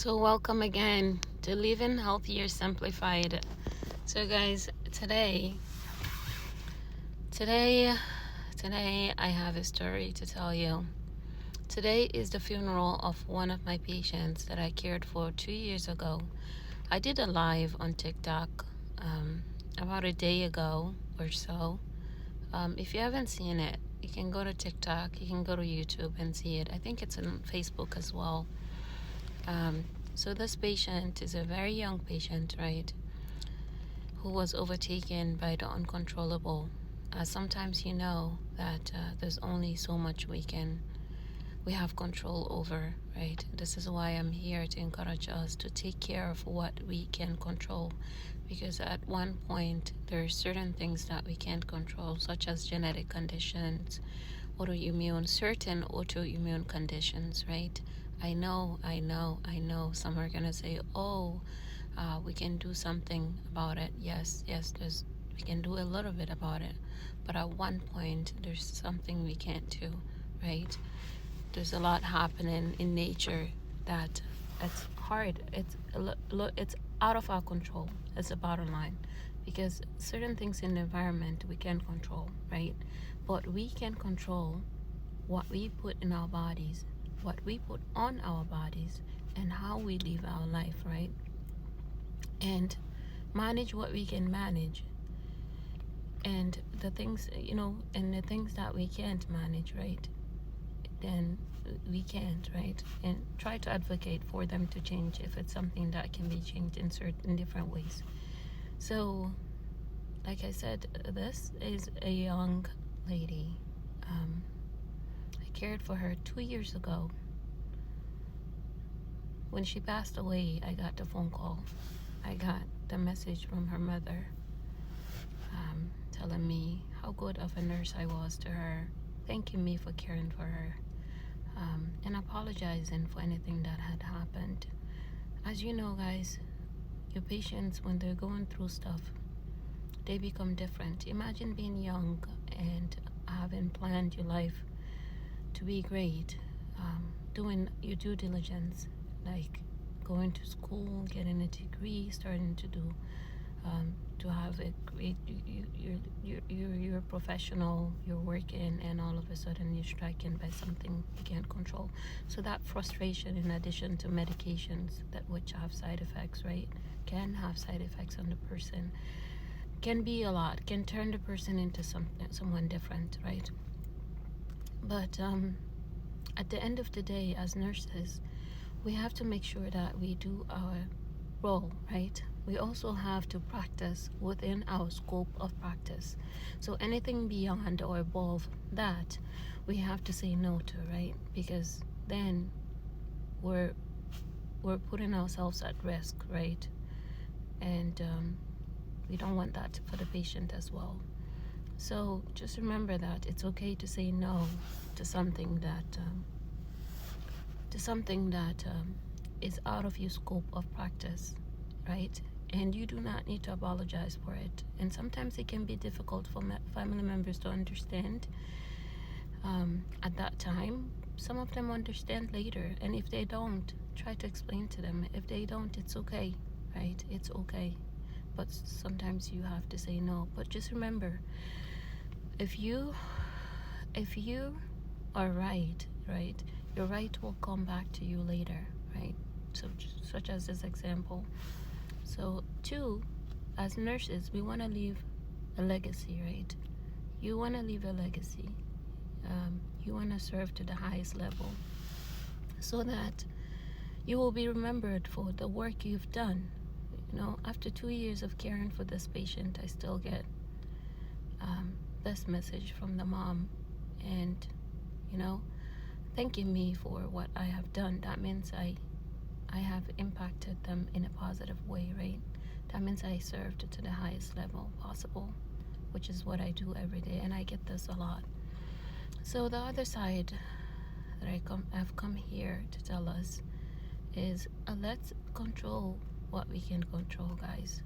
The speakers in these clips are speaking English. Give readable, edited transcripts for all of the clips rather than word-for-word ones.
So welcome again to Living Healthier Simplified. So guys, today I have a story to tell you. Today is the funeral of one of my patients that I cared for 2 years ago. I did a live on TikTok about a day ago or so. If you haven't seen it, you can go to TikTok, you can go to YouTube and see it. I think it's on Facebook as well. So this patient is a very young patient, right, who was overtaken by the uncontrollable. Sometimes you know that there's only so much we have control over, right? This is why I'm here to encourage us to take care of what we can control, because at one point there are certain things that we can't control, such as genetic conditions, certain autoimmune conditions, right? I know. Some are gonna say, "Oh, we can do something about it." Yes, we can do a little bit about it, but at one point, there's something we can't do, right? There's a lot happening in nature that it's hard. It's out of our control. That's the bottom line, because certain things in the environment we can't control, right? But we can control what we put in our bodies, what we put on our bodies, and how we live our life, right? And manage what we can manage, and the things, and the things that we can't manage, right? Then we can't, right? And try to advocate for them to change if it's something that can be changed in certain different ways. So, like I said, this is a young lady. I cared for her 2 years ago. When she passed away, I got the phone call. I got the message from her mother telling me how good of a nurse I was to her, thanking me for caring for her, and apologizing for anything that had happened. As you know, guys, your patients, when they're going through stuff, they become different. Imagine being young and having planned your life to be great, doing your due diligence, like going to school, getting a degree, starting to do to have a great, you're a professional, you're working, and all of a sudden you're striking by something you can't control. So that frustration, in addition to medications that which have side effects, right, can have side effects on the person, can be a lot, can turn the person into someone different, right? But at the end of the day, as nurses, we have to make sure that we do our role, right? We also have to practice within our scope of practice. So anything beyond or above that, we have to say no to, right? Because then we're putting ourselves at risk, right? And we don't want that for the patient as well. So just remember that it's okay to say no to something that is out of your scope of practice, right? And you do not need to apologize for it. And sometimes it can be difficult for family members to understand at that time. Some of them understand later, and if they don't, try to explain to them. If they don't, it's okay, right? It's okay. But sometimes you have to say no. But just remember, if you are right, your right will come back to you later, right? So such as this example. So two, as nurses, we want to leave a legacy, right? You want to leave a legacy. You want to serve to the highest level, so that you will be remembered for the work you've done. After 2 years of caring for this patient, I still get this message from the mom, and thanking me for what I have done. That means I have impacted them in a positive way, right? That means I served to the highest level possible, which is what I do every day, and I get this a lot. So the other side that I've come here to tell us is let's control what we can control, guys.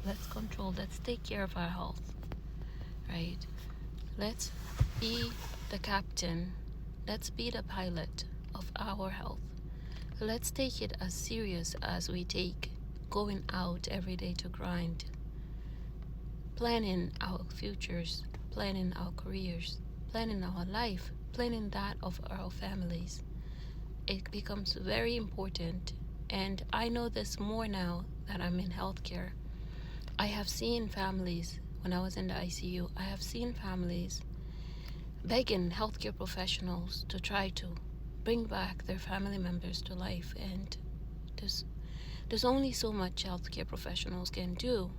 Let's take care of our health, right? Let's be the captain. Let's be the pilot of our health. Let's take it as serious as we take going out every day to grind, planning our futures, planning our careers, planning our life, planning that of our families. It becomes very important. And I know this more now that I'm in healthcare. I have seen families, when I was in the ICU, I have seen families begging healthcare professionals to try to bring back their family members to life. And there's, there's only so much healthcare professionals can do.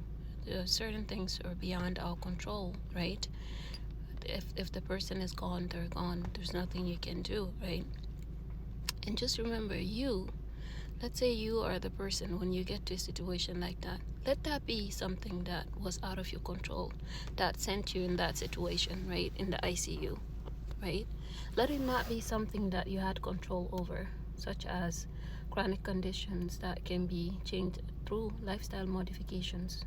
Certain things are beyond our control, right? If the person is gone, they're gone. There's nothing you can do, right? And just remember, let's say you are the person when you get to a situation like that. Let that be something that was out of your control, that sent you in that situation, right? In the ICU, right? Let it not be something that you had control over, such as chronic conditions that can be changed through lifestyle modifications,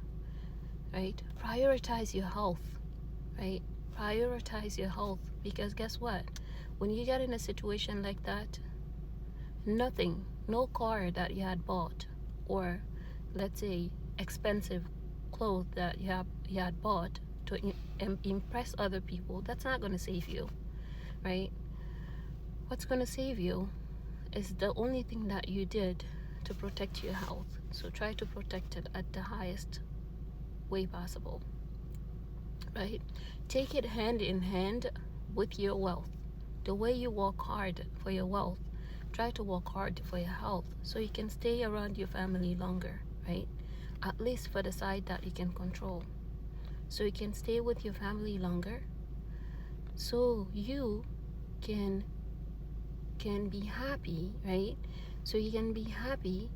right? Prioritize your health, right? Prioritize your health, because guess what? When you get in a situation like that, nothing, no car that you had bought, or let's say expensive clothes that you had bought to impress other people, that's not going to save you, right? What's going to save you is the only thing that you did to protect your health. So try to protect it at the highest way possible, right? Take it hand in hand with your wealth. The way you work hard for your wealth, try to work hard for your health so you can stay around your family longer, right? At least for the side that you can control. So you can stay with your family longer, so you can be happy, right? So you can be happy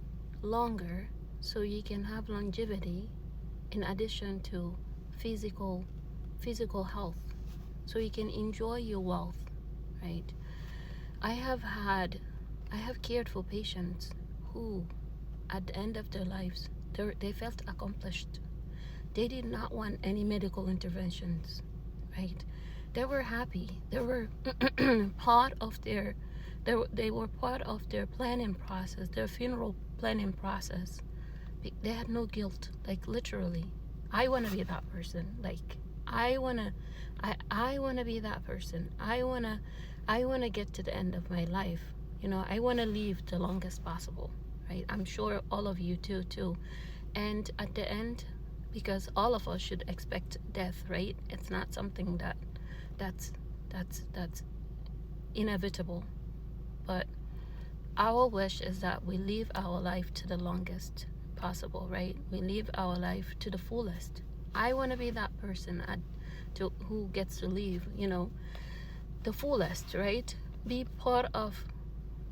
longer, so you can have longevity in addition to physical health, so you can enjoy your wealth, right? I have cared for patients who at the end of their lives they felt accomplished. They did not want any medical interventions, right? They were happy. They were part of they were part of their planning process, their funeral planning process. They had no guilt, like literally. I want to be that person. Like I want to be that person. I want to get to the end of my life. I want to live the longest possible, right? I'm sure all of you too. And at the end, because all of us should expect death, right? It's not something that's inevitable. But our wish is that we live our life to the longest possible, right? We live our life to the fullest. I want to be that person who gets to live, the fullest, right? Be part of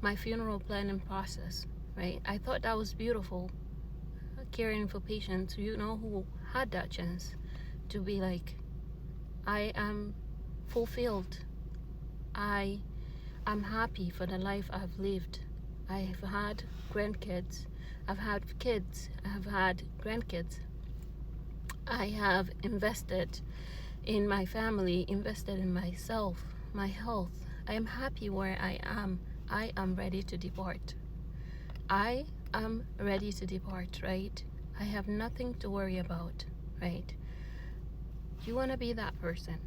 my funeral planning process, right? I thought that was beautiful, caring for patients, who had that chance to be like, I am fulfilled. I'm happy for the life I've lived. I've had grandkids. I've had kids. I've had grandkids. I have invested in my family, invested in myself, my health. I am happy where I am. I am ready to depart. I am ready to depart, right? I have nothing to worry about, right? You want to be that person?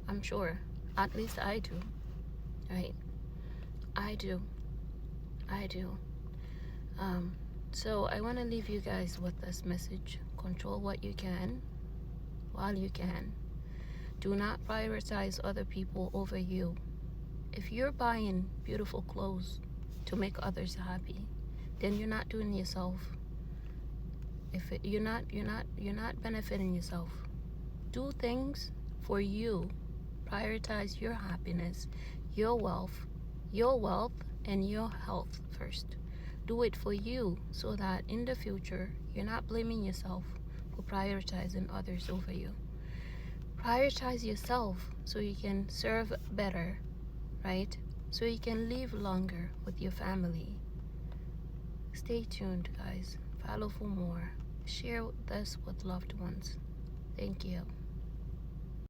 I'm sure. At least I do, right? I do. So I want to leave you guys with this message. Control what you can while you can. Do not prioritize other people over you. If you're buying beautiful clothes to make others happy, then you're not doing yourself. You're not benefiting yourself. Do things for you. Prioritize your happiness, your wealth, and your health first. Do it for you so that in the future you're not blaming yourself for prioritizing others over you. Prioritize yourself so you can serve better, right? So you can live longer with your family. Stay tuned, guys. Follow for more. Share this with loved ones. Thank you.